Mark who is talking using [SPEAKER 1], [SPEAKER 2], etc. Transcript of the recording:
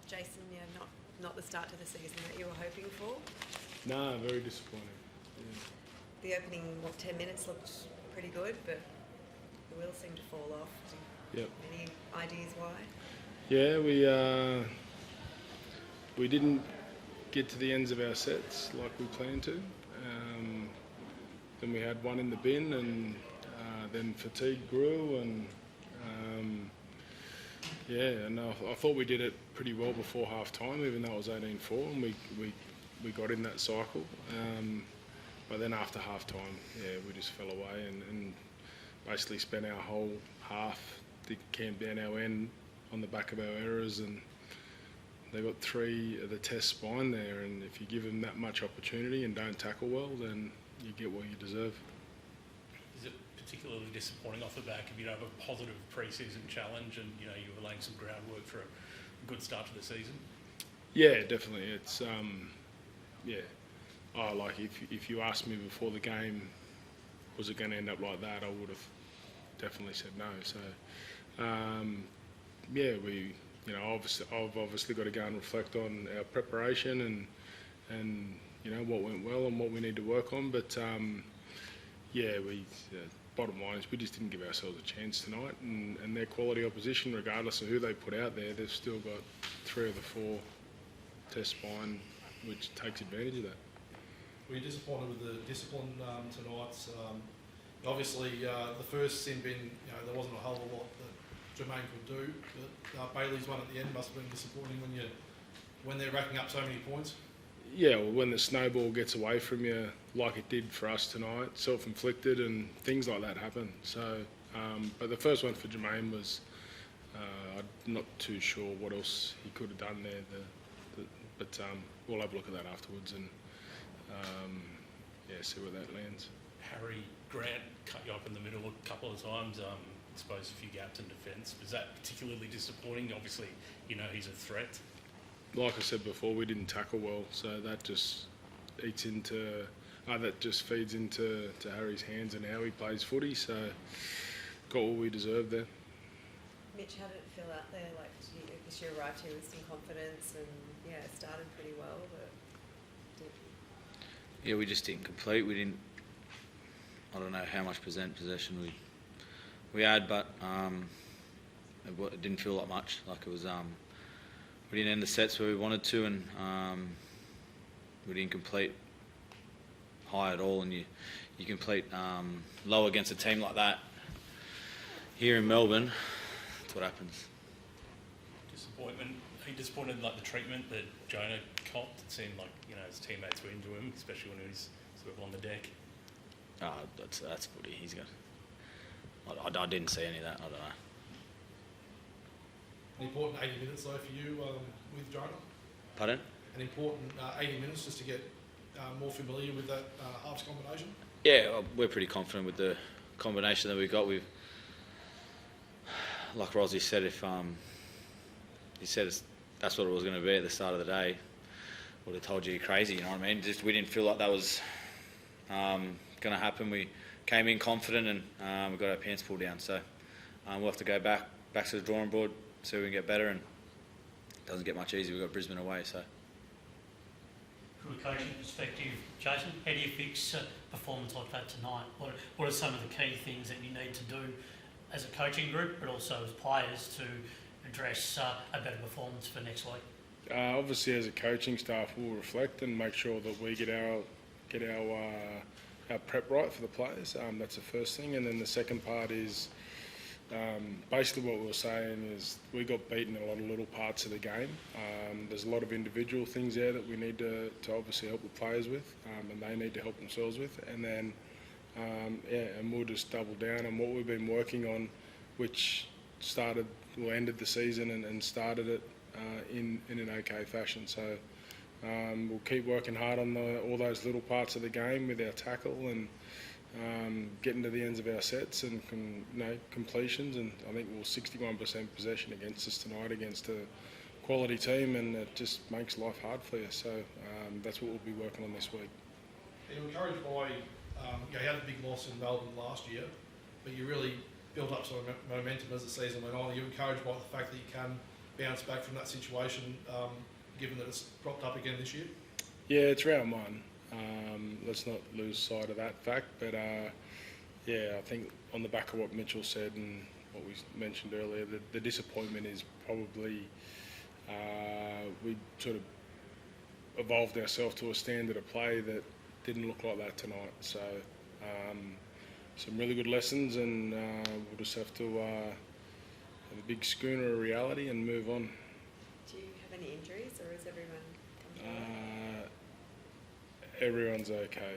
[SPEAKER 1] Jason, not the start to the season that you were hoping for?
[SPEAKER 2] No, very disappointing. Yeah.
[SPEAKER 1] The opening, 10 minutes looked pretty good, but the wheels seemed to fall off.
[SPEAKER 2] Yep.
[SPEAKER 1] Any ideas why?
[SPEAKER 2] Yeah, we didn't get to the ends of our sets like we planned to. Then we had one in the bin, and then fatigue grew, and I thought we did it pretty well before half time, even though it was 18-4, and we got in that cycle. But then after half time, we just fell away and basically spent our whole half to camp down our end on the back of our errors, and they got 3 of the test spine there, and if you give them that much opportunity and don't tackle well, then you get what you deserve.
[SPEAKER 3] Is it particularly disappointing off the back of a positive pre-season challenge, and you were laying some groundwork for a good start to the season?
[SPEAKER 2] Yeah, definitely. It's like if you asked me before the game, was it going to end up like that, I would have definitely said no. So I've obviously got to go and reflect on our preparation and what went well and what we need to work on. But bottom line is we just didn't give ourselves a chance tonight, and their quality opposition, regardless of who they put out there, they've still got 3 of the 4 test spine, which takes advantage of that.
[SPEAKER 4] Were you disappointed with the discipline tonight? Obviously, the first sin bin, there wasn't a whole lot that Jermaine could do, but Bailey's one at the end must have been disappointing when they're racking up so many points.
[SPEAKER 2] Yeah, well, when the snowball gets away from you, like it did for us tonight, self-inflicted, and things like that happen. So, but the first one for Jermaine was, I'm not too sure what else he could have done there, but we'll have a look at that afterwards and see where that lands.
[SPEAKER 3] Harry Grant cut you up in the middle a couple of times, exposed a few gaps in defence. Was that particularly disappointing? Obviously, he's a threat.
[SPEAKER 2] Like I said before, we didn't tackle well, so that just feeds into Harry's hands and how he plays footy. So got what we deserved there.
[SPEAKER 1] Mitch, how did it feel out there? Like, because you arrived here with some confidence and it started pretty well, but
[SPEAKER 5] we just didn't complete. We didn't. I don't know how much possession we had, but it didn't feel like much. Like it was. We didn't end the sets where we wanted to, and we didn't complete high at all. And you complete low against a team like that here in Melbourne. That's what happens.
[SPEAKER 3] Disappointment. Are you disappointed in the treatment that Jonah copped? It seemed like his teammates were into him, especially when he was sort of on the deck.
[SPEAKER 5] That's footy. He's got. I didn't see any of that. I don't know.
[SPEAKER 4] An important 80 minutes though for you with Jonah?
[SPEAKER 5] Pardon?
[SPEAKER 4] An important 80 minutes just to get more familiar with that halves combination?
[SPEAKER 5] Yeah, we're pretty confident with the combination that we've got. Like Rozzy said, if he said that's what it was going to be at the start of the day, would have told you you're crazy. You know what I mean? Just we didn't feel like that was going to happen. We came in confident and we got our pants pulled down. So we'll have to go back to the drawing board, see if we can get better, and it doesn't get much easier. We've got Brisbane away, so.
[SPEAKER 6] From a coaching perspective, Jason, how do you fix a performance like that tonight? What are some of the key things that you need to do as a coaching group, but also as players, to address a better performance for next week?
[SPEAKER 2] Obviously, as a coaching staff, we'll reflect and make sure that we get our prep right for the players. That's the first thing, and then the second part is basically what we were saying is we got beaten in a lot of little parts of the game. There's a lot of individual things there that we need to obviously help the players with, and they need to help themselves with, and then and we'll just double down on what we've been working on, which ended the season and started it in an okay fashion. So we'll keep working hard on all those little parts of the game with our tackle and getting to the ends of our sets and completions. And I think we're 61% possession against us tonight against a quality team, and it just makes life hard for you. So that's what we'll be working on this week.
[SPEAKER 4] Are you encouraged by, you had a big loss in Melbourne last year, but you really built up some momentum as the season went on. Are you encouraged by the fact that you can bounce back from that situation, given that it's cropped up again this year?
[SPEAKER 2] Yeah, it's round one. Let's not lose sight of that fact. But yeah, I think on the back of what Mitchell said and what we mentioned earlier, the disappointment is probably we sort of evolved ourselves to a standard of play that didn't look like that tonight. So some really good lessons, and we'll just have to have a big schooner of reality and move on.
[SPEAKER 1] Do you have any injuries, or is everyone comfortable?
[SPEAKER 2] Everyone's okay.